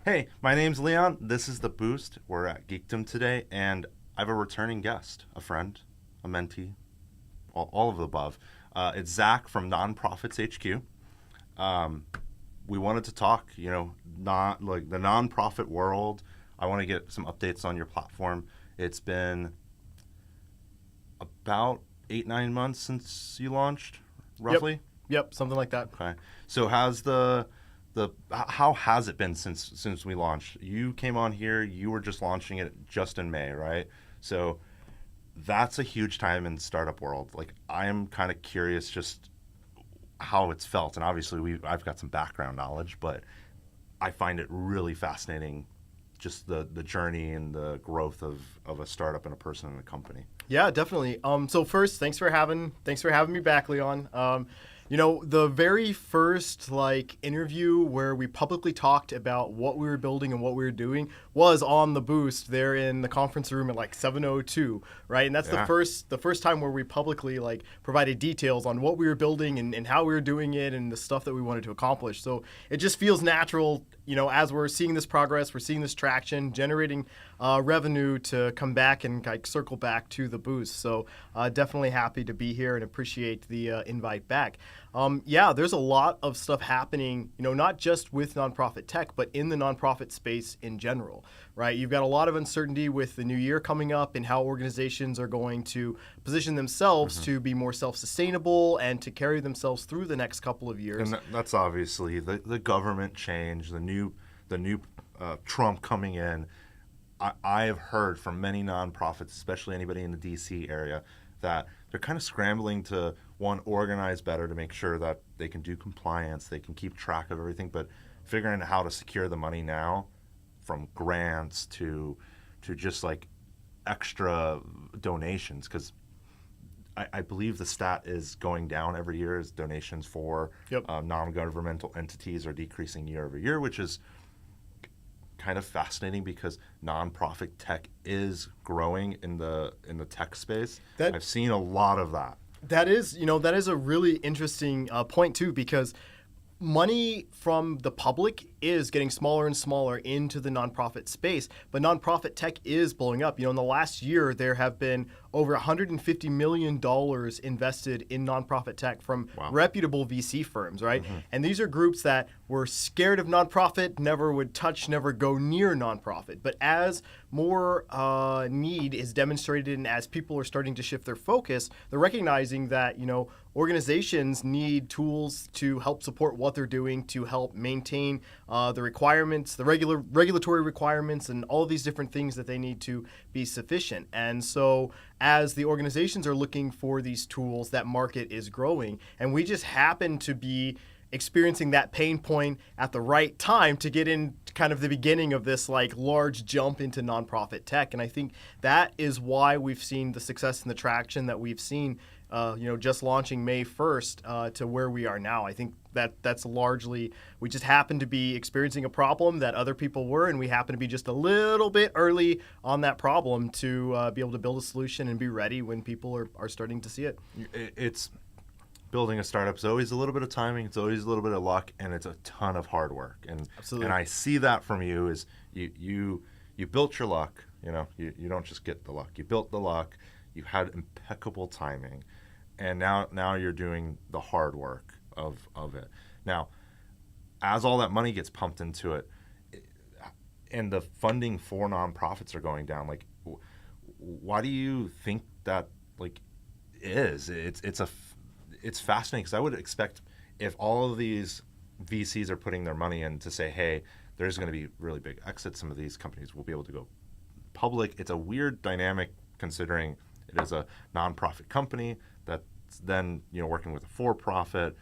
Hey, my name's Leon. This is The Boost. We're at Geekdom today, and I have a returning guest, a friend, a mentee, all of the above. It's Zac from NonprofitsHQ. We wanted to talk, not like the nonprofit world. I want to get some updates on your platform. It's been about 8-9 months since you launched, roughly. Yep, something like that. Okay. So how has it been since we launched? You came on here, you were just launching it just in May, right? So that's a huge time in startup world. Like, I am kind of curious just how it's felt, and obviously I've got some background knowledge, but I find it really fascinating, just the journey and the growth of a startup and a person and a company. Yeah, definitely. So first, thanks for having me back, Leon. The very first interview where we publicly talked about what we were building and what we were doing was on the Boost there in the conference room at 7:02, right? And that's Yeah. the first time where we publicly provided details on what we were building and how we were doing it and the stuff that we wanted to accomplish. So it just feels natural, as we're seeing this progress, we're seeing this traction, generating revenue to come back and circle back to the Boost. So definitely happy to be here and appreciate the invite back. There's a lot of stuff happening, not just with nonprofit tech, but in the nonprofit space in general, right? You've got a lot of uncertainty with the new year coming up and how organizations are going to position themselves to be more self-sustainable and to carry themselves through the next couple of years. And that's obviously the government change, the new Trump coming in. I have heard from many nonprofits, especially anybody in the DC area, that they're kind of scrambling to, one, organize better to make sure that they can do compliance, they can keep track of everything, but figuring out how to secure the money now, from grants to just extra donations, because I believe the stat is going down every year as donations for non-governmental entities are decreasing year over year, which is kind of fascinating because nonprofit tech is growing in the tech space. I've seen a lot of that. That is a really interesting point too, because money from the public is getting smaller and smaller into the nonprofit space, but nonprofit tech is blowing up. In the last year, there have been over $150 million invested in nonprofit tech from reputable VC firms, right? Mm-hmm. And these are groups that were scared of nonprofit, never would touch, never go near nonprofit. But as more need is demonstrated and as people are starting to shift their focus, they're recognizing that, organizations need tools to help support what they're doing, to help maintain the requirements, the regulatory requirements, and all of these different things that they need to be sufficient. And so as the organizations are looking for these tools, that market is growing. And we just happen to be experiencing that pain point at the right time to get in kind of the beginning of this large jump into nonprofit tech. And I think that is why we've seen the success and the traction that we've seen just launching May 1st to where we are now. I think that's largely, we just happen to be experiencing a problem that other people were, and we happen to be just a little bit early on that problem to be able to build a solution and be ready when people are starting to see it. It's building a startup is always a little bit of timing, it's always a little bit of luck, and it's a ton of hard work. And Absolutely. And I see that from you is you built your luck. You don't just get the luck. You built the luck. You had impeccable timing. And now you're doing the hard work of it. Now, as all that money gets pumped into it, and the funding for nonprofits are going down, why do you think that is? It's fascinating, because I would expect if all of these VCs are putting their money in to say, hey, there's going to be really big exits, some of these companies will be able to go public. It's a weird dynamic considering it is a nonprofit company that's then working with a for-profit,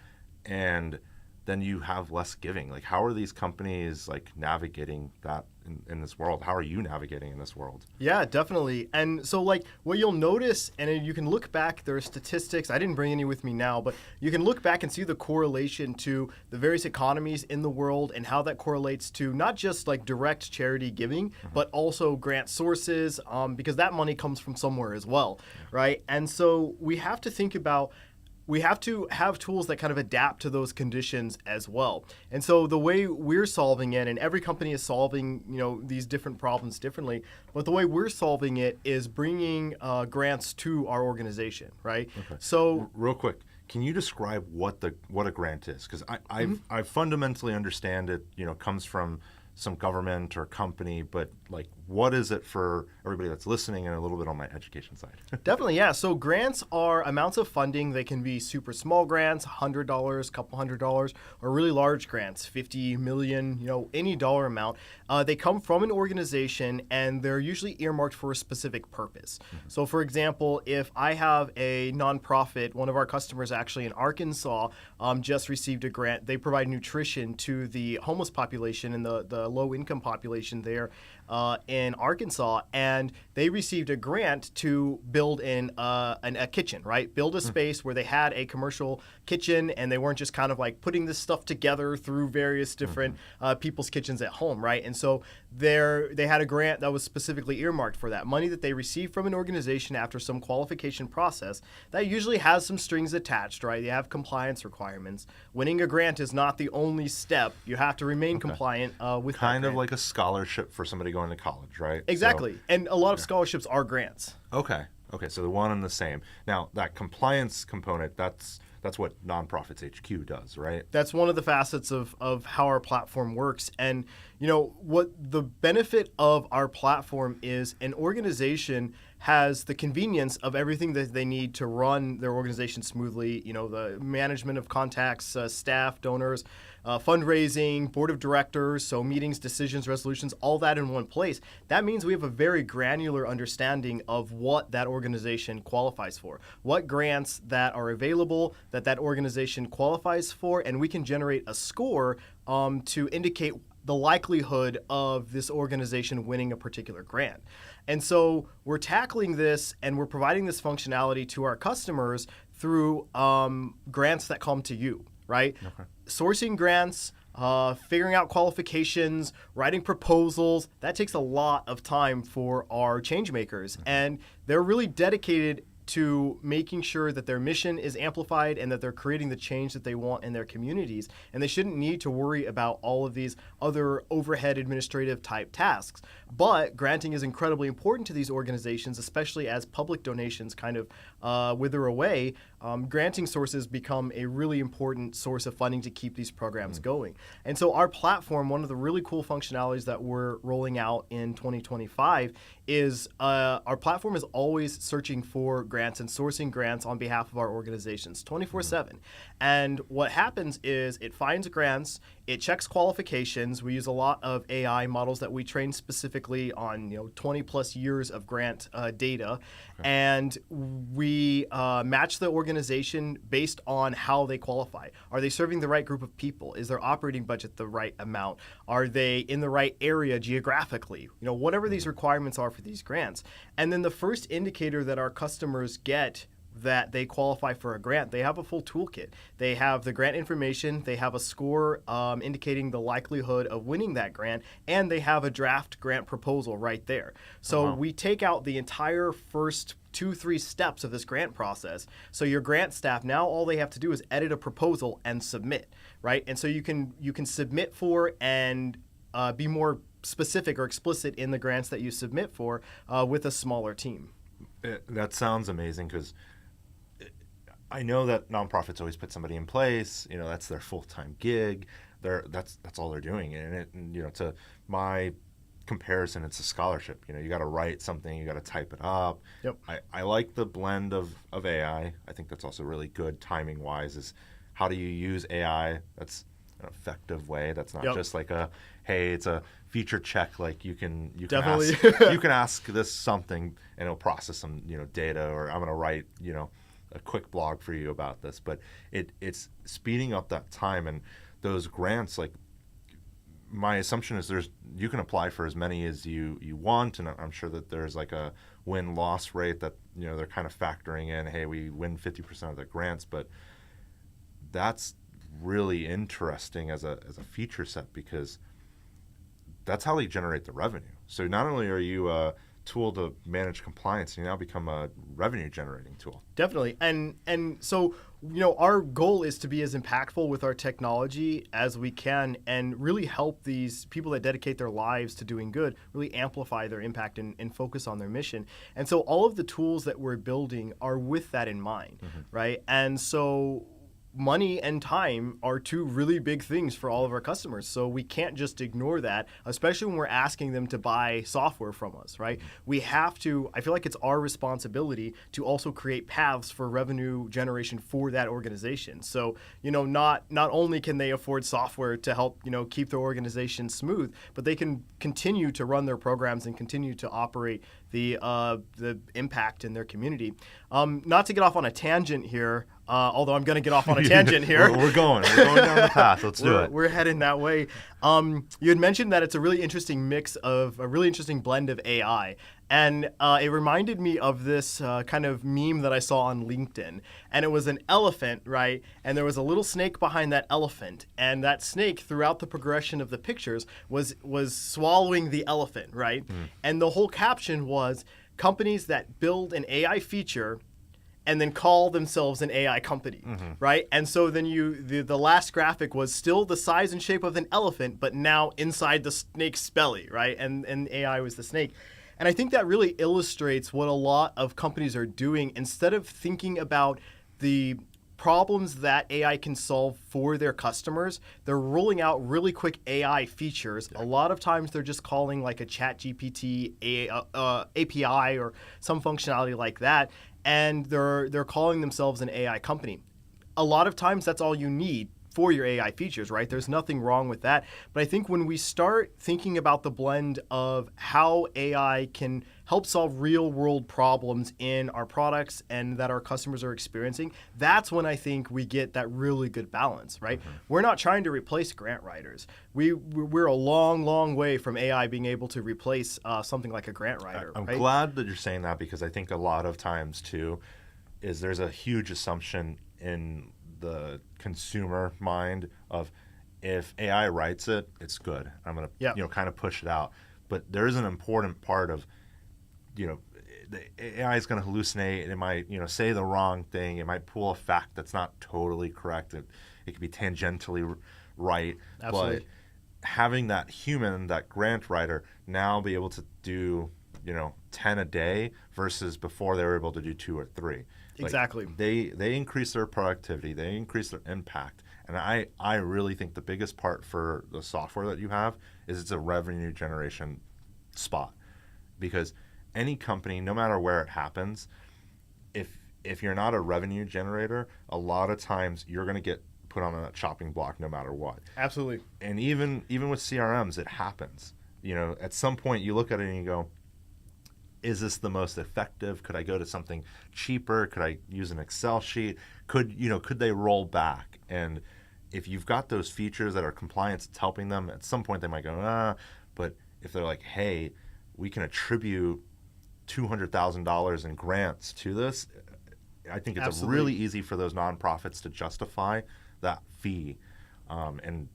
and then you have less giving. How are these companies navigating that in this world? How are you navigating in this world? Yeah, definitely. And so what you'll notice, and you can look back, there are statistics, I didn't bring any with me now, but you can look back and see the correlation to the various economies in the world and how that correlates to not just direct charity giving, but also grant sources, because that money comes from somewhere as well, right? And so we have to think about we have to have tools that kind of adapt to those conditions as well. And so the way we're solving it, and every company is solving, these different problems differently, but the way we're solving it is bringing grants to our organization, right? Okay. So real quick, can you describe what a grant is? Because I fundamentally understand it, comes from some government or company, but like, what is it for everybody that's listening and a little bit on my education side? Definitely, yeah. So grants are amounts of funding. They can be super small grants, $100, couple $100, or really large grants, 50 million, any dollar amount. They come from an organization and they're usually earmarked for a specific purpose. Mm-hmm. So for example, if I have a nonprofit, one of our customers actually in Arkansas just received a grant. They provide nutrition to the homeless population and the low income population there in Arkansas, and they received a grant to build a kitchen, right? Build a space where they had a commercial kitchen, and they weren't just kind of like putting this stuff together through various different people's kitchens at home, right? And so they had a grant that was specifically earmarked for that. Money that they received from an organization after some qualification process that usually has some strings attached, right? They have compliance requirements. Winning a grant is not the only step. You have to remain compliant with kind of like a scholarship for somebody going to college, right? Exactly. And a lot of scholarships are grants. Okay, so the one and the same. Now, that compliance component, that's what NonprofitsHQ does, right? That's one of the facets of how our platform works. And, what the benefit of our platform is an organization has the convenience of everything that they need to run their organization smoothly, the management of contacts, staff, donors, fundraising, board of directors, so meetings, decisions, resolutions, all that in one place. That means we have a very granular understanding of what that organization qualifies for, what grants that are available that organization qualifies for, and we can generate a score to indicate the likelihood of this organization winning a particular grant. And so we're tackling this and we're providing this functionality to our customers through grants that come to you, right? Okay. Sourcing grants, figuring out qualifications, writing proposals, that takes a lot of time for our change makers. Mm-hmm. And they're really dedicated to making sure that their mission is amplified and that they're creating the change that they want in their communities. And they shouldn't need to worry about all of these other overhead administrative type tasks. But granting is incredibly important to these organizations, especially as public donations kind of wither away. Granting sources become a really important source of funding to keep these programs going. And so our platform, one of the really cool functionalities that we're rolling out in 2025 is our platform is always searching for grants and sourcing grants on behalf of our organizations 24/7. And what happens is it finds grants, it checks qualifications. We use a lot of AI models that we train specifically on 20 plus years of grant data. Okay. And we match the organization based on how they qualify. Are they serving the right group of people? Is their operating budget the right amount? Are they in the right area geographically? Whatever these requirements are for these grants. And then the first indicator that our customers get that they qualify for a grant, they have a full toolkit. They have the grant information, they have a score indicating the likelihood of winning that grant, and they have a draft grant proposal right there. So we take out the entire first 2-3 steps of this grant process. So your grant staff, now all they have to do is edit a proposal and submit, right? And so you can submit for and be more specific or explicit in the grants that you submit for with a smaller team. That sounds amazing because I know that nonprofits always put somebody in place. That's their full-time gig. That's all they're doing. And to my comparison, it's a scholarship. You got to write something, you got to type it up. Yep. I like the blend of AI. I think that's also really good timing-wise. Is how do you use AI? That's an effective way. That's not just like it's a feature check. Like you can Definitely. you can ask this something and it'll process some data, or I'm going to write a quick blog for you about this. But it's speeding up that time, and those grants, like my assumption is you can apply for as many as you want, and I'm sure that there's like a win-loss rate that they're kind of factoring in. Hey, we win 50% of the grants, but that's really interesting as a feature set because that's how they generate the revenue. So not only are you tool to manage compliance, you now become a revenue generating tool. Definitely. And so, our goal is to be as impactful with our technology as we can and really help these people that dedicate their lives to doing good really amplify their impact and focus on their mission. And so all of the tools that we're building are with that in mind, right? And so money and time are two really big things for all of our customers. So we can't just ignore that, especially when we're asking them to buy software from us, right? We have to, I feel like it's our responsibility to also create paths for revenue generation for that organization. So, not only can they afford software to help, keep their organization smooth, but they can continue to run their programs and continue to operate the impact in their community. Not to get off on a tangent here, although I'm going to get off on a tangent here. We're going down the path. Let's do it. We're heading that way. You had mentioned that it's a really interesting blend of AI. And it reminded me of this kind of meme that I saw on LinkedIn. And it was an elephant, right? And there was a little snake behind that elephant. And that snake, throughout the progression of the pictures, was swallowing the elephant, right? And the whole caption was, companies that build an AI feature and then call themselves an AI company, right? And so then the last graphic was still the size and shape of an elephant, but now inside the snake's belly, right? And AI was the snake. And I think that really illustrates what a lot of companies are doing. Instead of thinking about the problems that AI can solve for their customers, they're rolling out really quick AI features. A lot of times they're just calling like a ChatGPT API or some functionality like that, and they're calling themselves an AI company. A lot of times that's all you need for your AI features, right? There's nothing wrong with that. But I think when we start thinking about the blend of how AI can help solve real world problems in our products and that our customers are experiencing, that's when I think we get that really good balance, right? We're not trying to replace grant writers. We're a long, long way from AI being able to replace something like a grant writer. I'm right? glad that you're saying that, because I think a lot of times too is there's a huge assumption in the consumer mind of, if AI writes it, it's good. I'm going to kind of push it out. But there is an important part of, the AI is going to hallucinate. It might say the wrong thing. It might pull a fact that's not totally correct. It could be tangentially right. Absolutely. But having that human, that grant writer, now be able to do 10 a day versus before they were able to do 2 or 3. Exactly. They increase their productivity, they increase their impact. And I really think the biggest part for the software that you have is it's a revenue generation spot. Because any company, no matter where it happens, if you're not a revenue generator, a lot of times you're going to get put on a chopping block no matter what. Absolutely. And even with CRMs, it happens. At some point you look at it and you go, is this the most effective? Could I go to something cheaper? Could I use an Excel sheet? Could they roll back? And if you've got those features that are compliance, it's helping them, at some point they might go, But if they're like, hey, we can attribute $200,000 in grants to this, I think it's Absolutely. really easy for those nonprofits to justify that fee and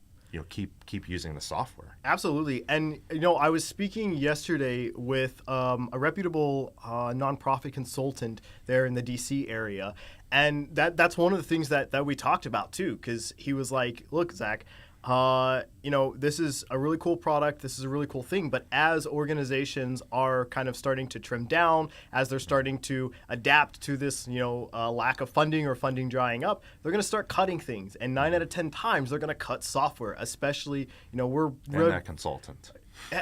keep using the software. Absolutely. And, I was speaking yesterday with a reputable nonprofit consultant there in the DC area. And that's one of the things that we talked about, too, because he was like, look, Zach, this is a really cool product. This is a really cool thing. But as organizations are kind of starting to trim down, as they're starting to adapt to this, lack of funding or funding drying up, they're going to start cutting things. And 9 out of 10 times, they're going to cut software, especially, And that consultant.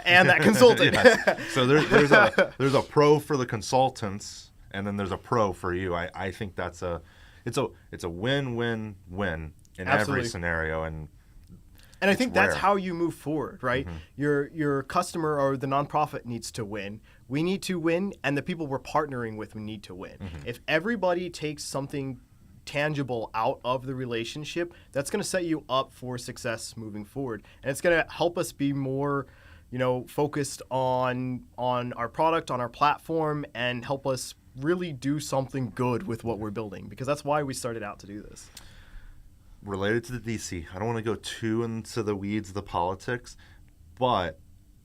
And that consultant. Yes. So there's a pro for the consultants, and then there's a pro for you. I think it's a win-win-win in Absolutely. every scenario. And I think that's rare. how you move forward, right? Your customer or the nonprofit needs to win. We need to win, and the people we're partnering with need to win. If everybody takes something tangible out of the relationship, that's going to set you up for success moving forward. And it's going to help us be more, focused on our product, on our platform, and help us really do something good with what we're building, because that's why we started out to do this. Related to the DC, I don't want to go too into the weeds of the politics, but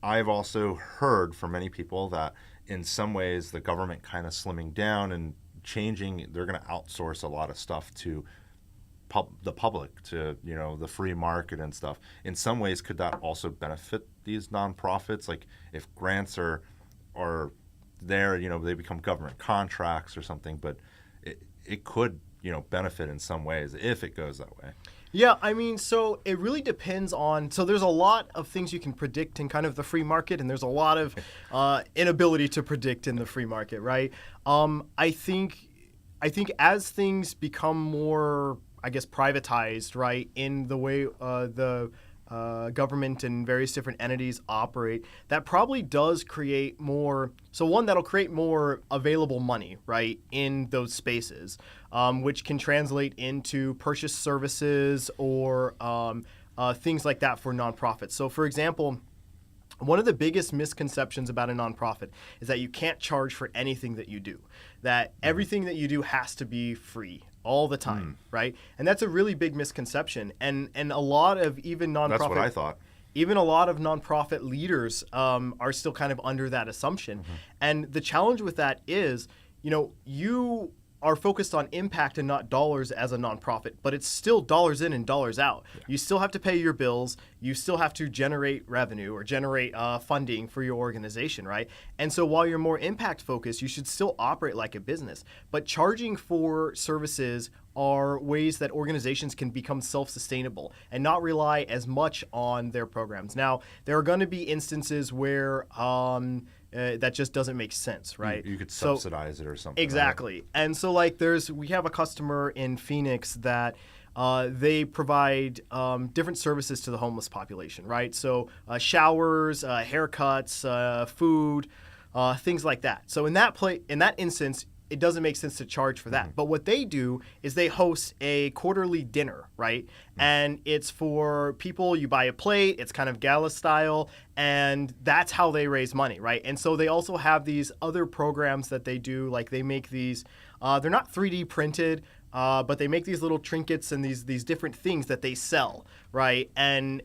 I've also heard from many people that in some ways the government kind of slimming down and changing, they're going to outsource a lot of stuff to the public, to the free market and stuff. In some ways, could that also benefit these nonprofits? Like if grants are there, they become government contracts or something, but it could benefit in some ways if it goes that way. Yeah, I mean, so it really depends on. So there's a lot of things you can predict in kind of the free market, and there's a lot of inability to predict in the free market, right? I think as things become more, I guess, privatized, right, in the way the government and various different entities operate, that probably does create more. So one, that'll create more available money, right, in those spaces, which can translate into purchase services or things like that for nonprofits. So, for example, one of the biggest misconceptions about a nonprofit is that you can't charge for anything that you do, that everything that you do has to be free all the time, right? And that's a really big misconception. And a lot of even nonprofit... That's what I thought. Even a lot of nonprofit leaders are still kind of under that assumption. And the challenge with that is, you are focused on impact and not dollars as a nonprofit, but it's still dollars in and dollars out. Yeah. You still have to pay your bills. You still have to generate revenue or generate funding for your organization, right? And so while you're more impact focused, you should still operate like a business. But charging for services are ways that organizations can become self-sustainable and not rely as much on their programs. Now, there are going to be instances where that just doesn't make sense, right? You could subsidize it or something. Exactly. Right? And so we have a customer in Phoenix that they provide different services to the homeless population, right? So showers, haircuts, food, things like that. So in that instance, it doesn't make sense to charge for that. But what they do is they host a quarterly dinner, right? And it's for people, you buy a plate, it's kind of gala style, and that's how they raise money, right? And so they also have these other programs that they do, like they make these, they're not 3D printed, but they make these little trinkets and these different things that they sell, right? And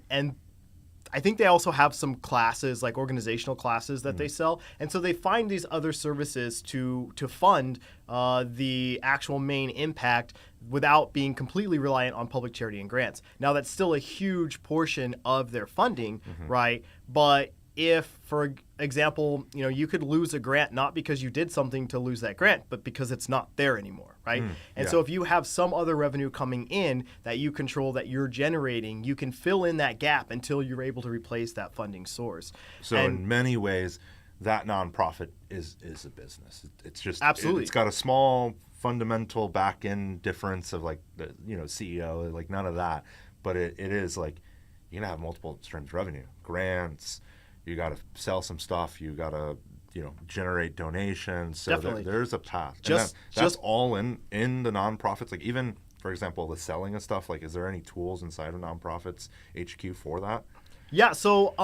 I think they also have some classes, like organizational classes that they sell. And so they find these other services to fund the actual main impact without being completely reliant on public charity and grants. Now, that's still a huge portion of their funding, right? But if, for example, you could lose a grant not because you did something to lose that grant, but because it's not there anymore, right? And so if you have some other revenue coming in that you control, that you're generating, you can fill in that gap until you're able to replace that funding source. So in many ways, that nonprofit is a business. It's just absolutely. It's got a small fundamental back end difference of like the CEO, like none of that, but it is like you're gonna have multiple streams of revenue, grants. You got to sell some stuff. You got to, generate donations. So there's a path. That's all in the nonprofits. Like even, for example, the selling of stuff. Like, is there any tools inside of nonprofits HQ for that? Yeah. So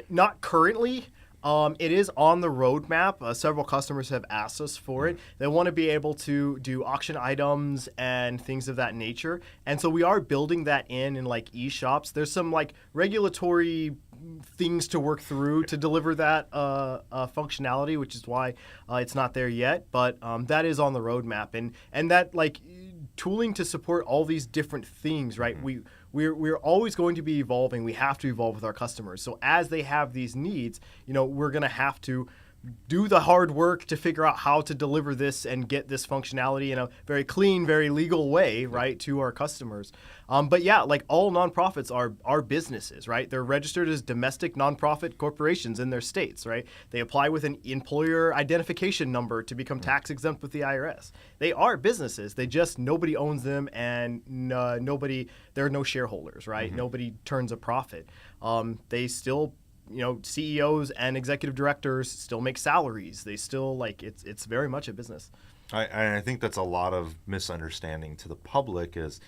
not currently. It is on the roadmap. Several customers have asked us for it. They want to be able to do auction items and things of that nature. And so we are building that in like e-shops. There's some like regulatory things to work through to deliver that functionality, which is why it's not there yet. But that is on the roadmap. And that like tooling to support all these different things, right? We're always going to be evolving. We have to evolve with our customers. So as they have these needs, we're going to have to do the hard work to figure out how to deliver this and get this functionality in a very clean, very legal way, right, to our customers. But yeah, like all nonprofits are businesses, right? They're registered as domestic nonprofit corporations in their states, right? They apply with an employer identification number to become tax exempt with the IRS. They are businesses. They just, nobody owns them and there are no shareholders, right? Nobody turns a profit. They still CEOs and executive directors still make salaries. They still it's very much a business. I think that's a lot of misunderstanding to the public is,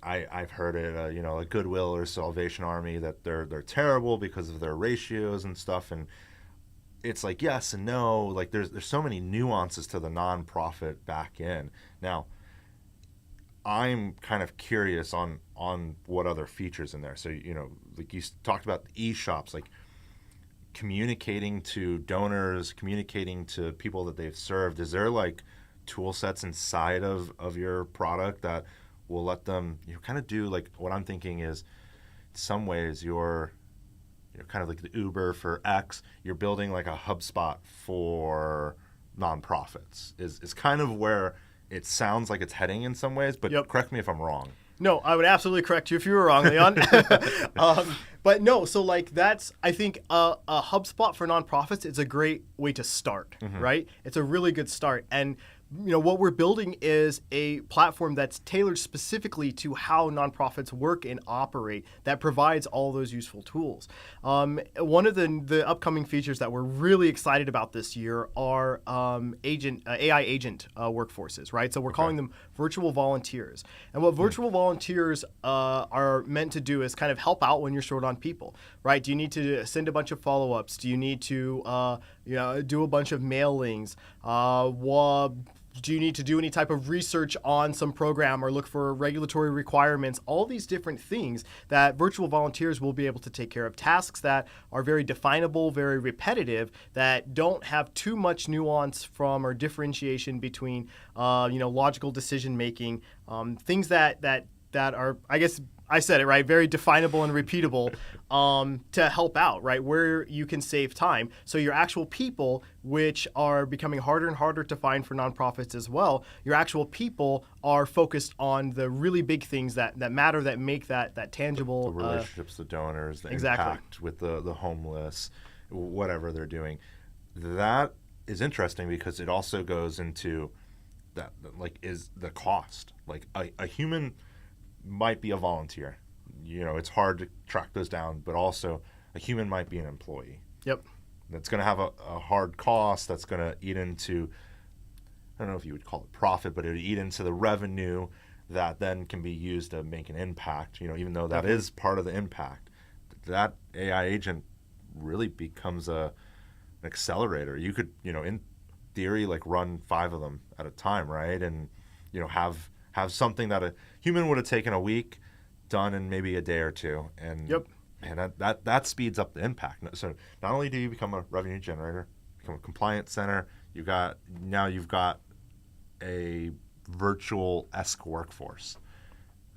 I've heard it, a Goodwill or Salvation Army that they're terrible because of their ratios and stuff. And it's like yes and no. Like there's so many nuances to the nonprofit back end. Now, I'm kind of curious on what other features in there. So, like you talked about the e-shops, like communicating to donors, communicating to people that they've served? Is there like tool sets inside of your product that will let them kind of do like what I'm thinking is in some ways you're kind of like the Uber for X, you're building like a HubSpot for nonprofits is kind of where it sounds like it's heading in some ways, but correct me if I'm wrong. No, I would absolutely correct you if you were wrong, Leon. But no, so like that's, I think a HubSpot for nonprofits is a great way to start, right? It's a really good start. And what we're building is a platform that's tailored specifically to how nonprofits work and operate that provides all those useful tools. One of the upcoming features that we're really excited about this year are AI agent workforces, right? So we're calling them virtual volunteers. And what virtual volunteers are meant to do is kind of help out when you're short on people, right? Do you need to send a bunch of follow-ups? Do you need to do a bunch of mailings? Do you need to do any type of research on some program or look for regulatory requirements? All these different things that virtual volunteers will be able to take care of. Tasks that are very definable, very repetitive, that don't have too much nuance from or differentiation between, logical decision making. Things that are, I guess, I said it right, very definable and repeatable to help out, right, where you can save time. So your actual people, which are becoming harder and harder to find for nonprofits as well, your actual people are focused on the really big things that matter, that make that tangible. The relationships, the donors, the impact with the homeless, whatever they're doing. That is interesting because it also goes into that, like, is the cost. Like a human might be a volunteer. It's hard to track those down, but also a human might be an employee. Yep. That's going to have a hard cost that's going to eat into, I don't know if you would call it profit, but it would eat into the revenue that then can be used to make an impact, even though that is part of the impact. That AI agent really becomes an accelerator. You could, in theory, like run 5 of them at a time, right? And, have something that a human would have taken a week done in maybe a day or two. And that speeds up the impact. So not only do you become a revenue generator, become a compliance center, you've got a virtual-esque workforce.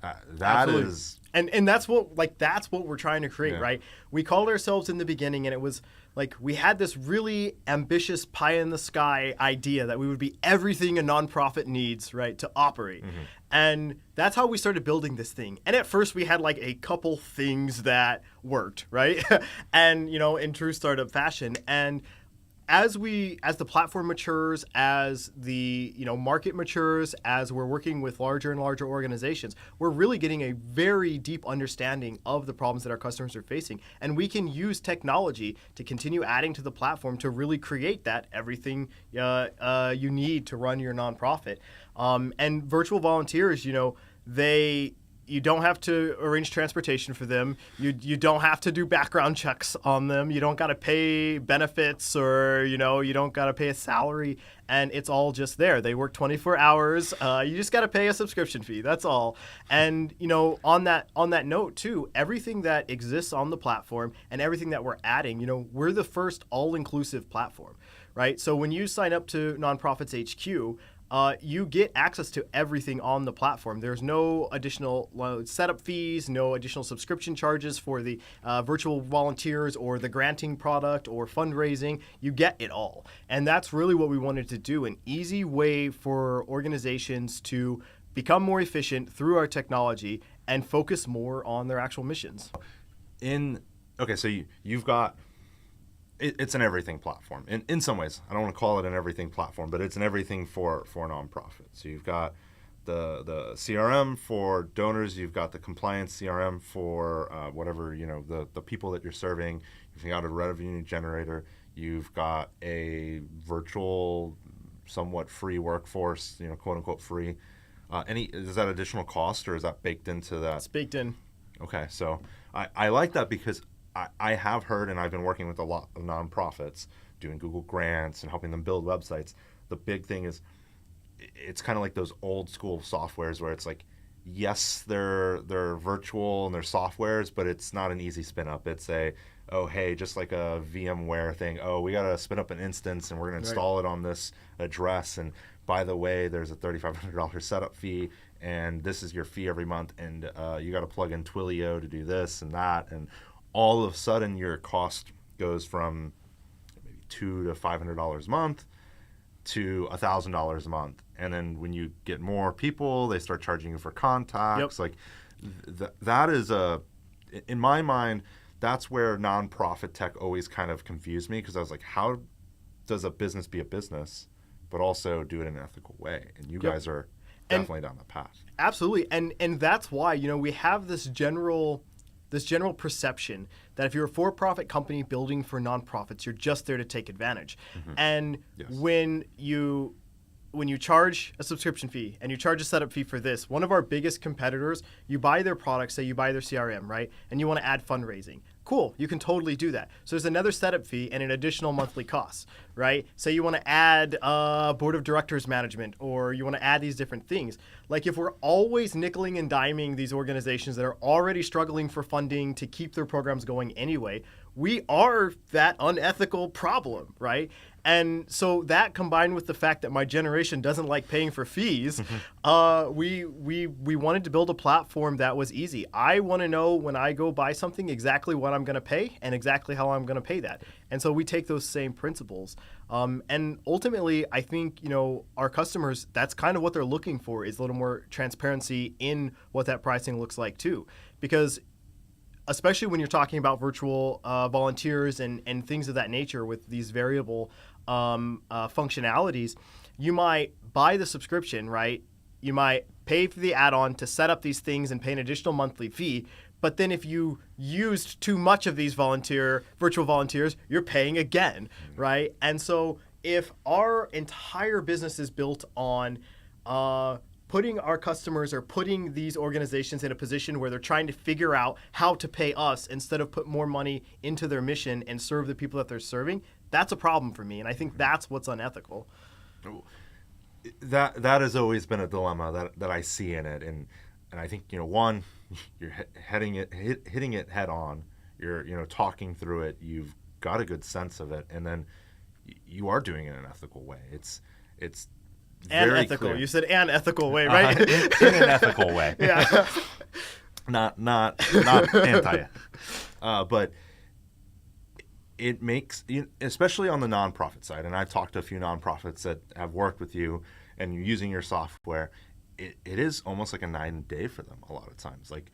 That Absolutely. is, and that's what we're trying to create, right? We called ourselves in the beginning, and it was like we had this really ambitious pie in the sky idea that we would be everything a nonprofit needs, right, to operate. And that's how we started building this thing. And at first we had like a couple things that worked, right? And in true startup fashion. And as the platform matures, as the market matures, as we're working with larger and larger organizations, we're really getting a very deep understanding of the problems that our customers are facing, and we can use technology to continue adding to the platform to really create that everything you need to run your nonprofit. And virtual volunteers, you don't have to arrange transportation for them. You don't have to do background checks on them. You don't got to pay benefits or, you don't got to pay a salary. And it's all just there. They work 24 hours. You just got to pay a subscription fee. That's all. And, on that note, too, everything that exists on the platform and everything that we're adding, we're the first all-inclusive platform, right? So when you sign up to NonprofitsHQ, you get access to everything on the platform. There's no additional setup fees, no additional subscription charges for the virtual volunteers or the granting product or fundraising. You get it all. And that's really what we wanted to do, an easy way for organizations to become more efficient through our technology and focus more on their actual missions. So you've got... It's an everything platform. In some ways, I don't want to call it an everything platform, but it's an everything for nonprofits. So you've got the CRM for donors, you've got the compliance CRM for whatever, the people that you're serving. You've got a revenue generator. You've got a virtual, somewhat free workforce, quote unquote free. Is that additional cost or is that baked into that? It's baked in. Okay, so I like that because I have heard, and I've been working with a lot of nonprofits doing Google Grants and helping them build websites. The big thing is it's kind of like those old school softwares where it's like, yes, they're virtual and they're softwares, but it's not an easy spin up. It's oh, hey, just like a VMware thing, oh, we got to spin up an instance and we're going to install it on this address. And by the way, there's a $3,500 setup fee, and this is your fee every month. And you got to plug in Twilio to do this and that. And all of a sudden, your cost goes from maybe $200 to $500 a month to $1,000 a month. And then when you get more people, they start charging you for contacts. Like that is in my mind, that's where nonprofit tech always kind of confused me, because I was like, how does a business be a business, but also do it in an ethical way? And you guys are definitely down that path. Absolutely. And that's why, we have this general perception that if you're a for-profit company building for nonprofits, you're just there to take advantage. And when you charge a subscription fee and you charge a setup fee for this, one of our biggest competitors, you buy their products, say you buy their CRM, right? And you want to add fundraising. Cool, you can totally do that. So there's another setup fee and an additional monthly cost, right? Say you want to add board of directors management, or you want to add these different things. Like, if we're always nickeling and diming these organizations that are already struggling for funding to keep their programs going anyway, we are that unethical problem, right? And so that, combined with the fact that my generation doesn't like paying for fees, we wanted to build a platform that was easy. I want to know when I go buy something exactly what I'm going to pay and exactly how I'm going to pay that. And so we take those same principles. And ultimately, I think, our customers, that's kind of what they're looking for, is a little more transparency in what that pricing looks like too. Because especially when you're talking about virtual volunteers and things of that nature with these variable functionalities, you might buy the subscription, right? You might pay for the add-on to set up these things and pay an additional monthly fee. But then if you used too much of these virtual volunteers, you're paying again, right? And so if our entire business is built on putting our customers or putting these organizations in a position where they're trying to figure out how to pay us instead of put more money into their mission and serve the people that they're serving, that's a problem for me. And I think that's what's unethical. That has always been a dilemma that I see in it. And I think, one, you're hitting it head on. You're talking through it. You've got a good sense of it. And then you are doing it in an ethical way. It's and very ethical. clear. You said an ethical way, right? In an ethical way. Yeah. not anti. But it makes, especially on the nonprofit side, and I've talked to a few nonprofits that have worked with you and you're using your software, it is almost like a night and day for them a lot of times. Like,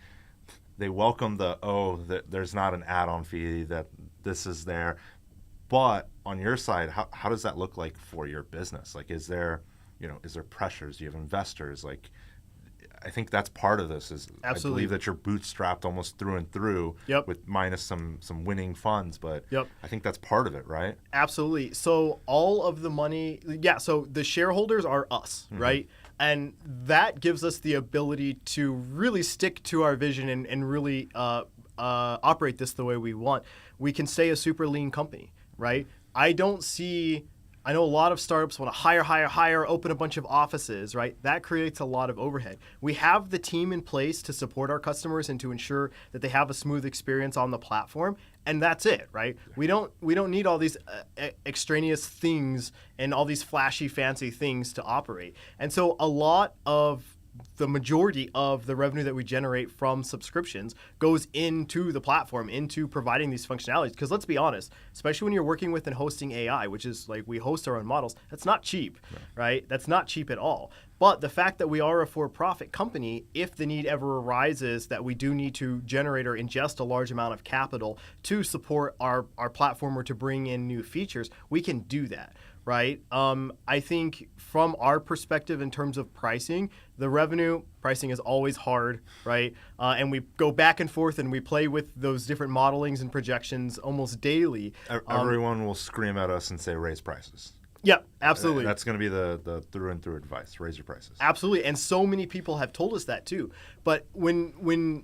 they welcome that there's not an add-on fee, that this is there. But on your side, how does that look like for your business? Like, is there pressures? Do you have investors? Like, I think that's part of this. Absolutely. I believe that you're bootstrapped almost through and through, with minus some winning funds. But I think that's part of it, right? Absolutely. So all of the money, so the shareholders are us, right? And that gives us the ability to really stick to our vision and really operate this the way we want. We can stay a super lean company, right? I know a lot of startups want to hire, open a bunch of offices, right? That creates a lot of overhead. We have the team in place to support our customers and to ensure that they have a smooth experience on the platform, and that's it, right? We don't need all these extraneous things and all these flashy, fancy things to operate. And so a lot of the majority of the revenue that we generate from subscriptions goes into the platform, into providing these functionalities. Because let's be honest, especially when you're working with and hosting AI, which is like we host our own models, that's not cheap, right? That's not cheap at all. But the fact that we are a for-profit company, if the need ever arises that we do need to generate or ingest a large amount of capital to support our platform or to bring in new features, we can do that. Right. I think from our perspective in terms of pricing, pricing is always hard, right? And we go back and forth and we play with those different modelings and projections almost daily. Everyone will scream at us and say, raise prices. Yeah, absolutely. That's going to be the through and through advice. Raise your prices. Absolutely. And so many people have told us that too. But when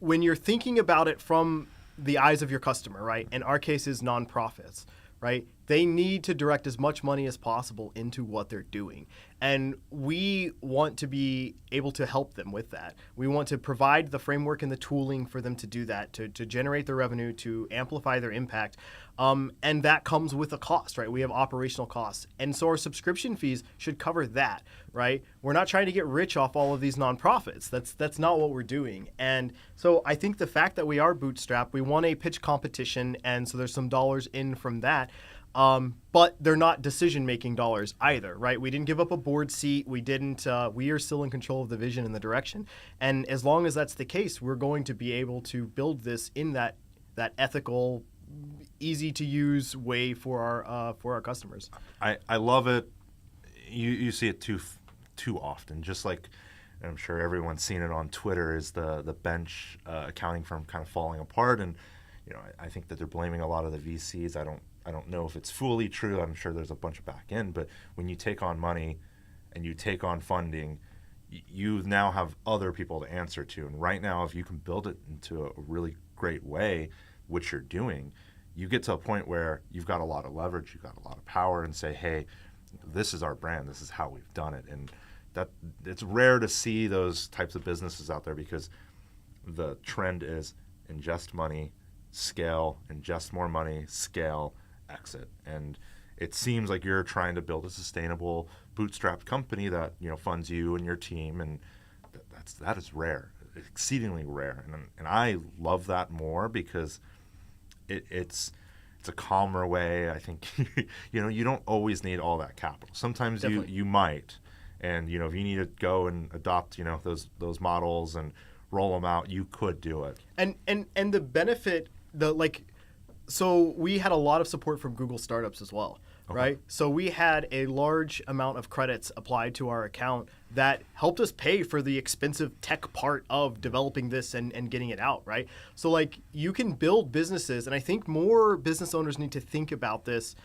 you're thinking about it from the eyes of your customer, right? In our case is nonprofits, right? they need to direct as much money as possible into what they're doing. And we want to be able to help them with that. We want to provide the framework and the tooling for them to do that, to generate the revenue, to amplify their impact. And that comes with a cost, right? We have operational costs. And so our subscription fees should cover that, right? We're not trying to get rich off all of these nonprofits. That's not what we're doing. And so I think the fact that we are bootstrapped, we won a pitch competition, and so there's some dollars in from that. But they're not decision-making dollars either, right? We didn't give up a board seat. We didn't. We are still in control of the vision and the direction. And as long as that's the case, we're going to be able to build this in that ethical, easy-to-use way for our customers. I love it. You see it too often. Just like, and I'm sure everyone's seen it on Twitter, is the bench accounting firm kind of falling apart. And I think that they're blaming a lot of the VCs. I don't know if it's fully true. I'm sure there's a bunch of back end, but when you take on money and you take on funding, you now have other people to answer to. And right now, if you can build it into a really great way, which you're doing, you get to a point where you've got a lot of leverage, you've got a lot of power, and say, hey, this is our brand, this is how we've done it. And that it's rare to see those types of businesses out there, because the trend is ingest money, scale, ingest more money, scale, exit. And it seems like you're trying to build a sustainable bootstrapped company that funds you and your team, and that is rare, exceedingly rare. And I love that more, because it's a calmer way. I think you don't always need all that capital. Sometimes you might, and if you need to go and adopt those models and roll them out, you could do it. And the benefit, so we had a lot of support from Google startups as well, right? So we had a large amount of credits applied to our account that helped us pay for the expensive tech part of developing this and getting it out, right? So you can build businesses, and I think more business owners need to think about this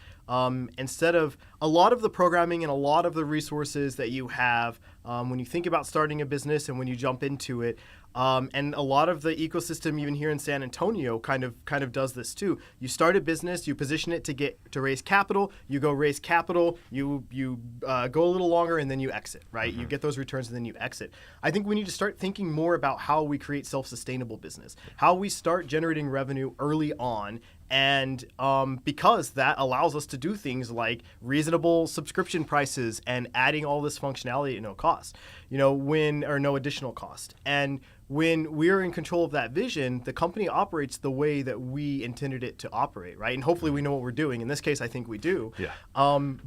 instead of a lot of the programming and a lot of the resources that you have when you think about starting a business and when you jump into it. And a lot of the ecosystem, even here in San Antonio, kind of does this too. You start a business, you position it to raise capital, you go raise capital, you go a little longer, and then you exit, right? You get those returns and then you exit. I think we need to start thinking more about how we create self-sustainable business, how we start generating revenue early on. And because that allows us to do things like reasonable subscription prices and adding all this functionality at no cost, or no additional cost. And when we're in control of that vision, the company operates the way that we intended it to operate, right? And hopefully we know what we're doing. In this case, I think we do. Yeah.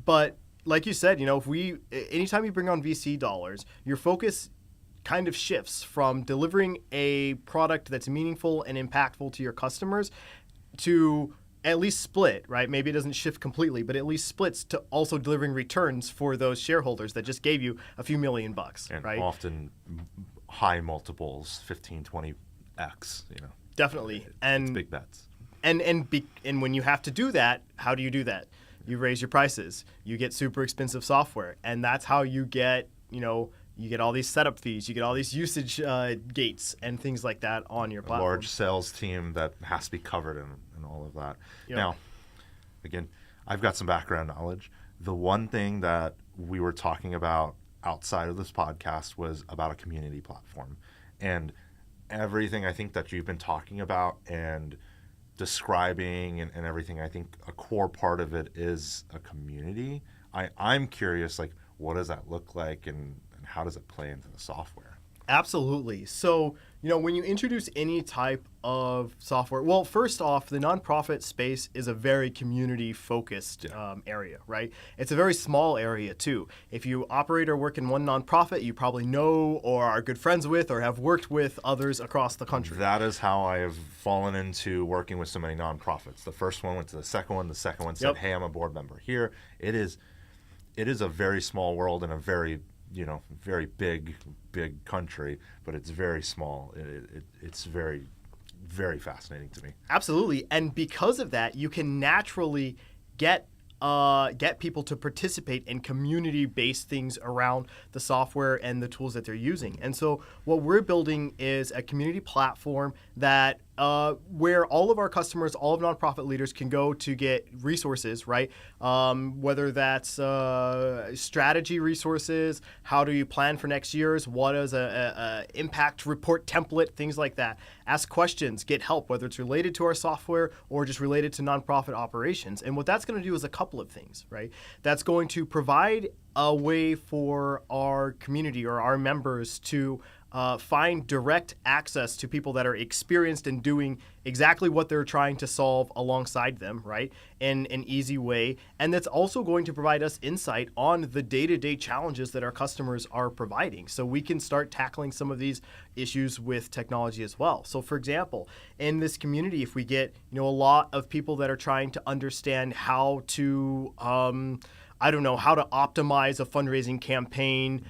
But like you said, anytime you bring on VC dollars, your focus kind of shifts from delivering a product that's meaningful and impactful to your customers to at least split, right? Maybe it doesn't shift completely, but at least splits to also delivering returns for those shareholders that just gave you a few $1 million, and right? Often high multiples, 15, 20x, Definitely. It's big bets. And when you have to do that, how do you do that? You raise your prices. You get super expensive software, and that's how you get, you get all these setup fees, you get all these usage gates and things like that on your platform. A large sales team that has to be covered in all of that. Yep. Now, again, I've got some background knowledge. The one thing that we were talking about outside of this podcast was about a community platform. And everything I think that you've been talking about and describing and everything, I think a core part of it is a community. I'm curious, what does that look like and how does it play into the software? Absolutely. So, when you introduce any type of software, well, first off, the nonprofit space is a very community-focused area, right? It's a very small area, too. If you operate or work in one nonprofit, you probably know or are good friends with or have worked with others across the country. That is how I have fallen into working with so many nonprofits. The first one went to the second one said, hey, I'm a board member here. It is a very small world and a very very big country, but it's very small. It's very, very fascinating to me. Absolutely. And because of that, you can naturally get people to participate in community-based things around the software and the tools that they're using. And so what we're building is a community platform that where all of our customers, all of nonprofit leaders can go to get resources, right? Whether that's strategy resources, how do you plan for next year's, what is a impact report template, things like that. Ask questions, get help, whether it's related to our software or just related to nonprofit operations. And what that's going to do is a couple of things, right? That's going to provide a way for our community or our members to find direct access to people that are experienced in doing exactly what they're trying to solve alongside them, right, in an easy way. And that's also going to provide us insight on the day-to-day challenges that our customers are providing. So we can start tackling some of these issues with technology as well. So for example, in this community, if we get a lot of people that are trying to understand how to how to optimize a fundraising campaign.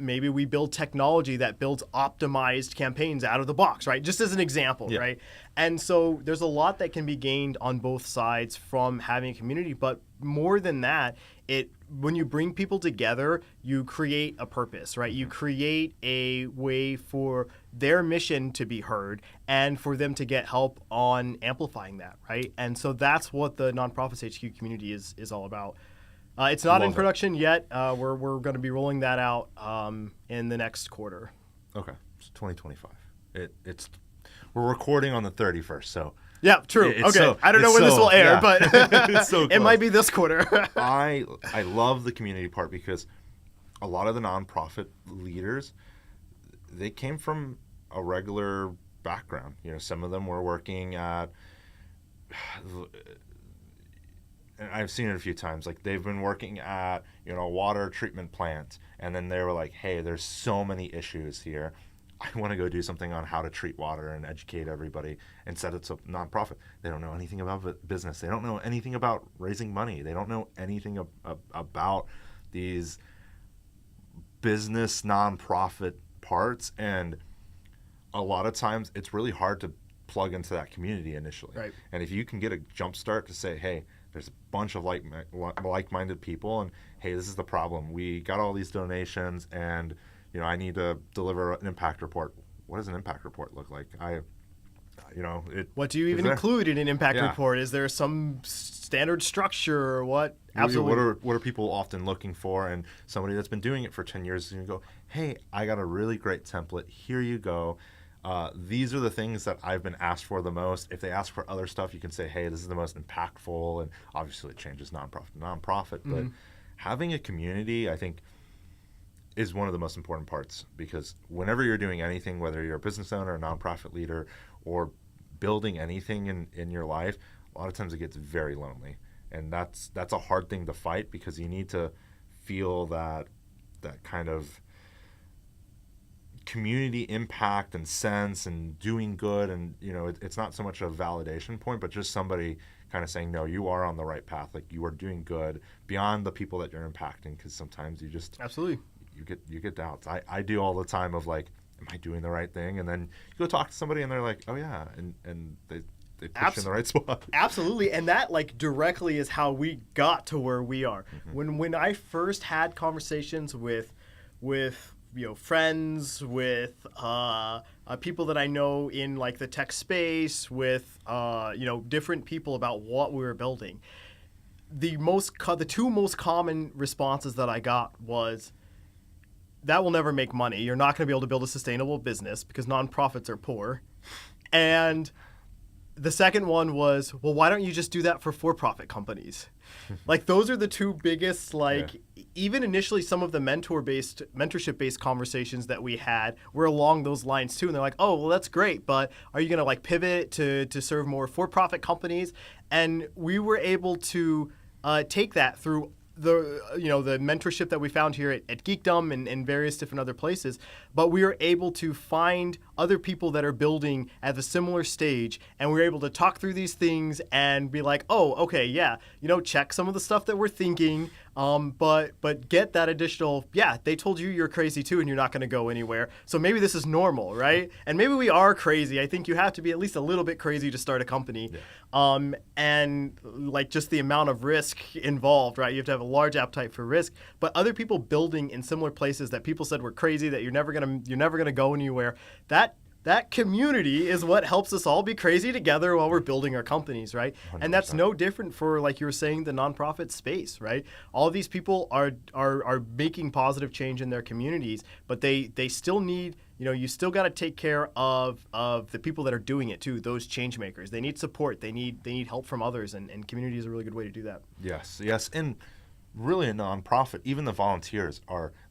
Maybe we build technology that builds optimized campaigns out of the box, right? Just as an example, right? And so there's a lot that can be gained on both sides from having a community. But more than that, when you bring people together, you create a purpose, right? You create a way for their mission to be heard and for them to get help on amplifying that, right? And so that's what the Nonprofits HQ community is all about. It's not in production yet. We're going to be rolling that out in the next quarter. Okay, it's 2025. We're recording on the 31st, so yeah, true. Okay, I don't know when this will air, but it might be this quarter. I love the community part because a lot of the nonprofit leaders, they came from a regular background. Some of them were working at. And I've seen it a few times. Like they've been working at, a water treatment plant, and then they were like, "Hey, there's so many issues here. I want to go do something on how to treat water and educate everybody." Instead, it's a nonprofit. They don't know anything about business. They don't know anything about raising money. They don't know anything about these business nonprofit parts. And a lot of times, it's really hard to plug into that community initially. Right. And if you can get a jump start to say, "Hey, there's a bunch of like-minded people, and hey, this is the problem. We got all these donations, and I need to deliver an impact report." What does an impact report look like? What do you even include in an impact report? Is there some standard structure or what? Absolutely. What are people often looking for? And somebody that's been doing it for 10 years is going to go, "Hey, I got a really great template. Here you go. These are the things that I've been asked for the most." If they ask for other stuff, you can say, "Hey, this is the most impactful." And obviously it changes nonprofit to nonprofit. But having a community, I think, is one of the most important parts, because whenever you're doing anything, whether you're a business owner, a nonprofit leader, or building anything in your life, a lot of times it gets very lonely. And that's a hard thing to fight, because you need to feel that kind of community impact and sense and doing good. And it's not so much a validation point, but just somebody kind of saying, "No, you are on the right path. Like, you are doing good beyond the people that you're impacting." Because sometimes you just absolutely you get doubts. I do all the time of like, am I doing the right thing? And then you go talk to somebody and they're like, "Oh yeah," and they push you in the right spot. Absolutely. And that directly is how we got to where we are. When I first had conversations with friends, with people that I know in like the tech space, with different people about what we were building, the two most common responses that I got was, "That will never make money. You're not going to be able to build a sustainable business because nonprofits are poor." And the second one was, "Well, why don't you just do that for for-profit companies?" Like, those are the two biggest, even initially some of the mentorship-based conversations that we had were along those lines too. And they're like, "Oh, well, that's great, but are you going to pivot to serve more for-profit companies?" And we were able to take that through the mentorship that we found here at Geekdom and various different other places, but we were able to find other people that are building at a similar stage, and we were able to talk through these things and be like, "Oh, okay, yeah, check some of the stuff that we're thinking, but get that additional, yeah, they told you you're crazy too and you're not going to go anywhere, so maybe this is normal, right? And maybe we are crazy. I think you have to be at least a little bit crazy to start a company." And just the amount of risk involved, right? You have to have a large appetite for risk, but other people building in similar places that people said were crazy, that you're never gonna go anywhere, that that community is what helps us all be crazy together while we're building our companies, right? 100%. And that's no different for, like you were saying, the nonprofit space, right? All these people are making positive change in their communities, but they still need, you still got to take care of the people that are doing it too, those change makers. They need support. They need help from others, and community is a really good way to do that. Yes. And really a nonprofit, even the volunteers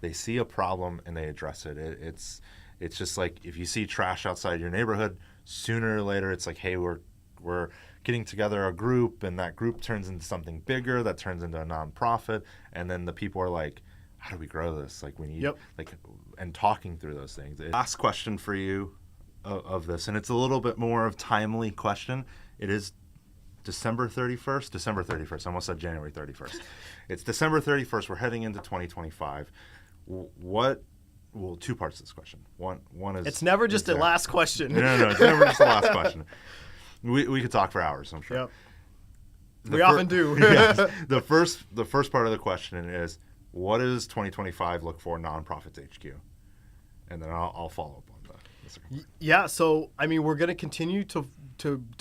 they see a problem and they address it. It's just like if you see trash outside your neighborhood, sooner or later it's like, hey, we're getting together a group, and that group turns into something bigger that turns into a nonprofit, and then the people are like, how do we grow this? Like we need and talking through those things. Last question for you of this, and it's a little bit more of timely question. It is December 31st. I almost said January 31st. It's December 31st. We're heading into 2025. Well, two parts to this question. One is... It's never just a last question. No, it's never just the last question. We could talk for hours, I'm sure. Yep. We often do. Yes. The first part of the question is, what does 2025 look for Nonprofits HQ? And then I'll follow up on that. Yeah, so, we're going to continue to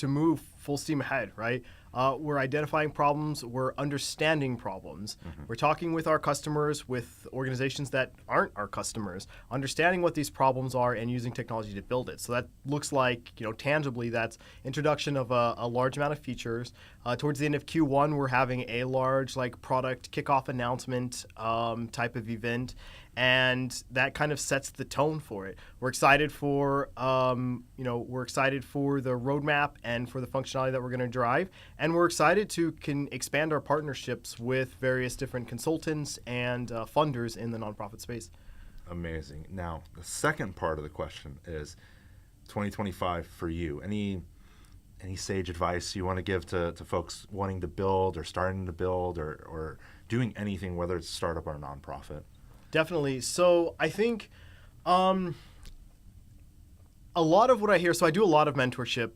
move full steam ahead, right? We're identifying problems. We're understanding problems. Mm-hmm. We're talking with our customers, with organizations that aren't our customers, understanding what these problems are and using technology to build it. So that looks like, tangibly, that's introduction of a large amount of features. Towards the end of Q1, we're having a large product kickoff announcement type of event. And that kind of sets the tone for it. We're excited for, we're excited for the roadmap and for the functionality that we're going to drive, and we're excited to expand our partnerships with various different consultants and funders in the nonprofit space. Amazing. Now, the second part of the question is 2025 for you. Any sage advice you want to give to folks wanting to build or starting to build or doing anything, whether it's a startup or a nonprofit? Definitely. So I think a lot of what I hear, so I do a lot of mentorship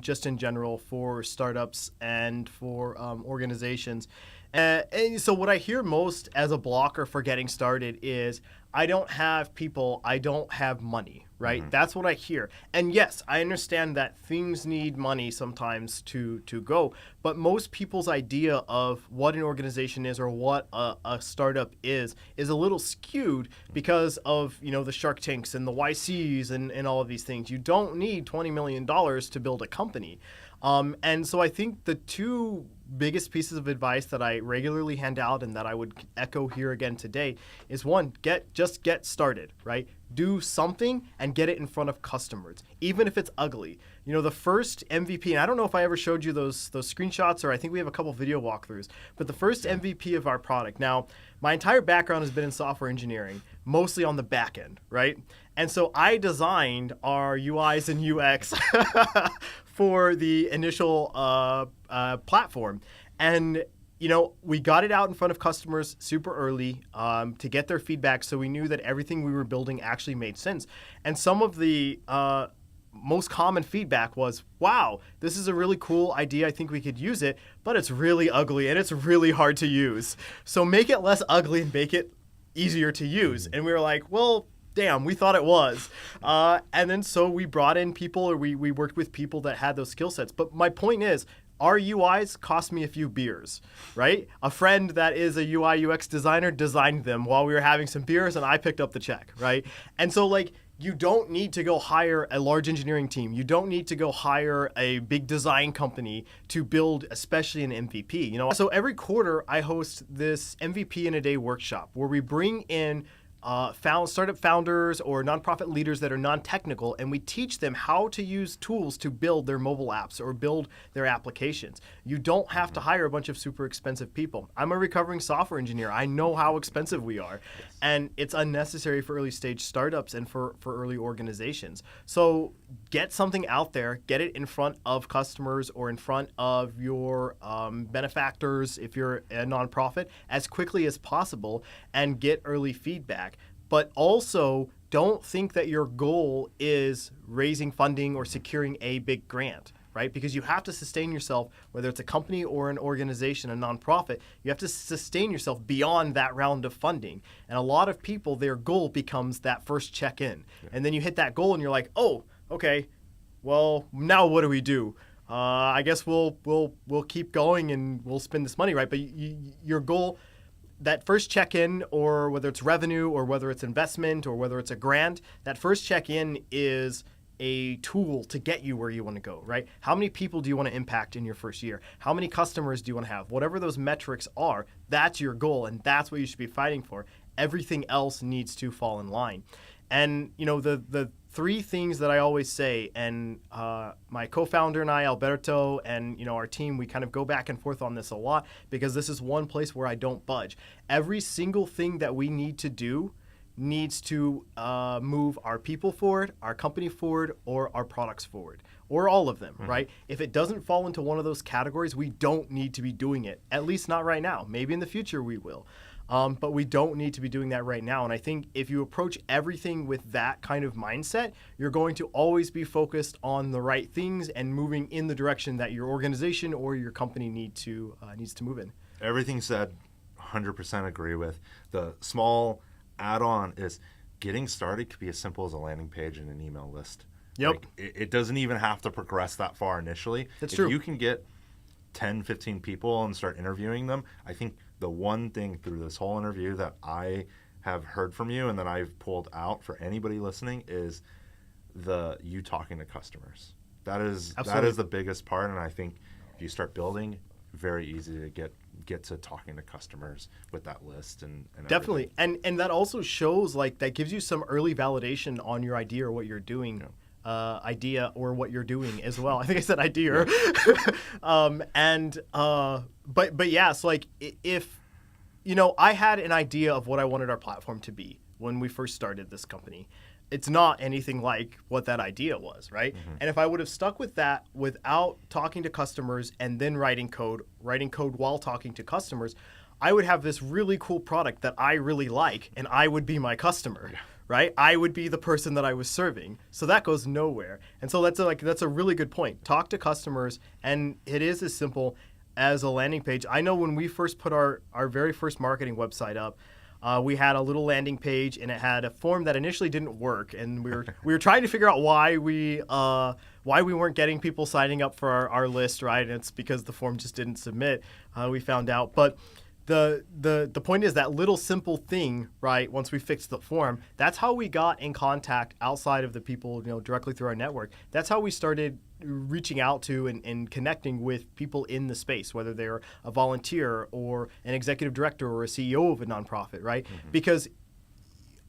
just in general for startups and for organizations. And so what I hear most as a blocker for getting started is, I don't have people, I don't have money, right? Mm-hmm. That's what I hear. And yes, I understand that things need money sometimes to go, but most people's idea of what an organization is or what a startup is a little skewed because of, the Shark Tanks and the YCs and all of these things. You don't need $20 million to build a company. And so I think the two biggest pieces of advice that I regularly hand out and that I would echo here again today is, one, just get started, right? Do something and get it in front of customers, even if it's ugly. The first MVP, and I don't know if I ever showed you those screenshots, or I think we have a couple video walkthroughs, but the first MVP of our product. Now, my entire background has been in software engineering, mostly on the back end, right? And so I designed our UIs and UX for the initial platform. And, we got it out in front of customers super early to get their feedback, so we knew that everything we were building actually made sense. And some of the most common feedback was, wow, this is a really cool idea. I think we could use it, but it's really ugly and it's really hard to use. So make it less ugly and make it easier to use. And we were like, well, damn, we thought it was. And then so we brought in people, or we worked with people that had those skill sets. But my point is, our UIs cost me a few beers, right? A friend that is a UI UX designer designed them while we were having some beers, and I picked up the check, right? And so you don't need to go hire a large engineering team. You don't need to go hire a big design company to build, especially an MVP. So every quarter I host this MVP in a day workshop where we bring in startup founders or nonprofit leaders that are non-technical, and we teach them how to use tools to build their mobile apps or build their applications. You don't have to hire a bunch of super expensive people. I'm a recovering software engineer. I know how expensive we are, and it's unnecessary for early stage startups and for early organizations. So get something out there, get it in front of customers or in front of your benefactors if you're a nonprofit as quickly as possible and get early feedback. But also, don't think that your goal is raising funding or securing a big grant, right? Because you have to sustain yourself, whether it's a company or an organization, a nonprofit, you have to sustain yourself beyond that round of funding. And a lot of people, their goal becomes that first check-in. Yeah. And then you hit that goal and you're like, oh, okay, well, now what do we do? I guess we'll keep going and we'll spend this money, right? But your goal, that first check-in, or whether it's revenue or whether it's investment or whether it's a grant, that first check-in is a tool to get you where you want to go, right? How many people do you want to impact in your first year? How many customers do you want to have? Whatever those metrics are, that's your goal, and that's what you should be fighting for. Everything else needs to fall in line. And the three things that I always say, and my co-founder and I, Alberto, and our team, we kind of go back and forth on this a lot, because this is one place where I don't budge. Every single thing that we need to do needs to move our people forward, our company forward, or our products forward, or all of them, right? If it doesn't fall into one of those categories, we don't need to be doing it, at least not right now. Maybe in the future we will. But we don't need to be doing that right now. And I think if you approach everything with that kind of mindset, you're going to always be focused on the right things and moving in the direction that your organization or your company needs to move in. Everything said, 100% agree with. The small add-on is getting started could be as simple as a landing page and an email list. Yep. Like, it doesn't even have to progress that far initially. That's true. If you can get 10, 15 people and start interviewing them, I think the one thing through this whole interview that I have heard from you and that I've pulled out for anybody listening is you talking to customers. That is the biggest part, and I think if you start building, very easy to get to talking to customers with that list and definitely. everything. And that also shows, like, that gives you some early validation on your idea or what you're doing. Yeah. Idea or what you're doing as well. I think I said idea. But yeah, so like, if I had an idea of what I wanted our platform to be when we first started this company. It's not anything like what that idea was, right? Mm-hmm. And if I would have stuck with that without talking to customers and then writing code while talking to customers, I would have this really cool product that I really like, and I would be my customer. Yeah. Right? I would be the person that I was serving. So that goes nowhere. And so that's a really good point. Talk to customers, and it is as simple as a landing page. I know when we first put our very first marketing website up, we had a little landing page, and it had a form that initially didn't work, and we were trying to figure out why we weren't getting people signing up for our list, right? And it's because the form just didn't submit. We found out, but the point is that little simple thing, right? Once we fixed the form, that's how we got in contact outside of the people, directly through our network. That's how we started reaching out to and connecting with people in the space, whether they're a volunteer or an executive director or a CEO of a nonprofit, right? Mm-hmm. Because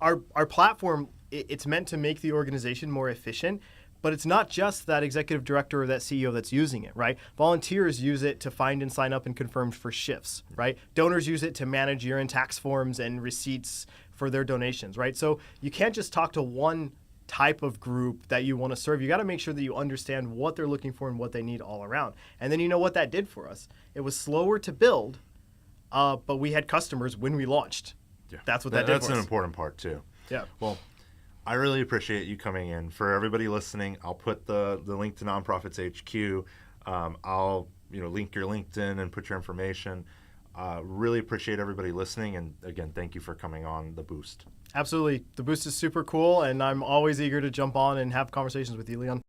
our platform, it's meant to make the organization more efficient. But it's not just that executive director or that CEO that's using it, right? Volunteers use it to find and sign up and confirm for shifts, right? Donors use it to manage year-end tax forms and receipts for their donations, right? So you can't just talk to one type of group that you want to serve. You got to make sure that you understand what they're looking for and what they need all around. And then what that did for us? It was slower to build, but we had customers when we launched. Yeah. That's what that did for us. That's an important part too. Yeah. Well, I really appreciate you coming in. For everybody listening, I'll put the link to NonprofitsHQ. I'll link your LinkedIn and put your information. Really appreciate everybody listening. And again, thank you for coming on The Boost. Absolutely. The Boost is super cool, and I'm always eager to jump on and have conversations with you, Leon.